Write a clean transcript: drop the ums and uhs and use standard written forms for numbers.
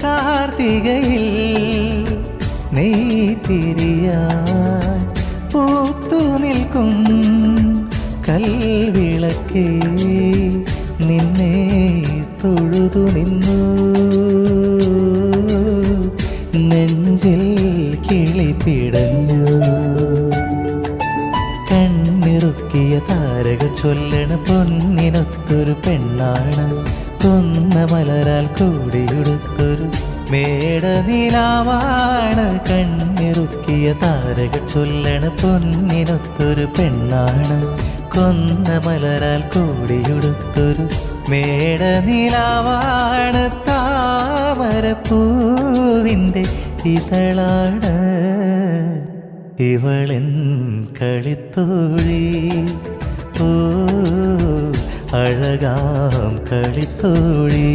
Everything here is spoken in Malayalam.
കാർത്തികയിൽ നെയ്ത്തിരിയാൻ പൂത്തു നിൽക്കും കൽവിളക്കേ നിന്നെ തൊഴുതു നിന്നു നെഞ്ചിൽ കിളിപ്പിടഞ്ഞു കണ്ണിറുക്കിയ താരകൾ ചൊല്ലണ പൊന്നിനൊത്തൊരു പെണ്ണാണ് കൊന്ന മലരാൽ കൂടിയുടുത്തൊരു മേടനിലാവാണ് കണ്ണിറുക്കിയ താരകൾ ചൊല്ലണ പൊന്നിനൊത്തൊരു പെണ്ണാണ് കൊന്ന മലരാൽ കൂടിയുടുത്തൊരു മേടനിലാവാണ് താമരപ്പൂവിൻ്റെ ഇതളാണ് ഇവളെൻ കളിത്തോഴി ഓ അഴകാം കളിത്തോഴി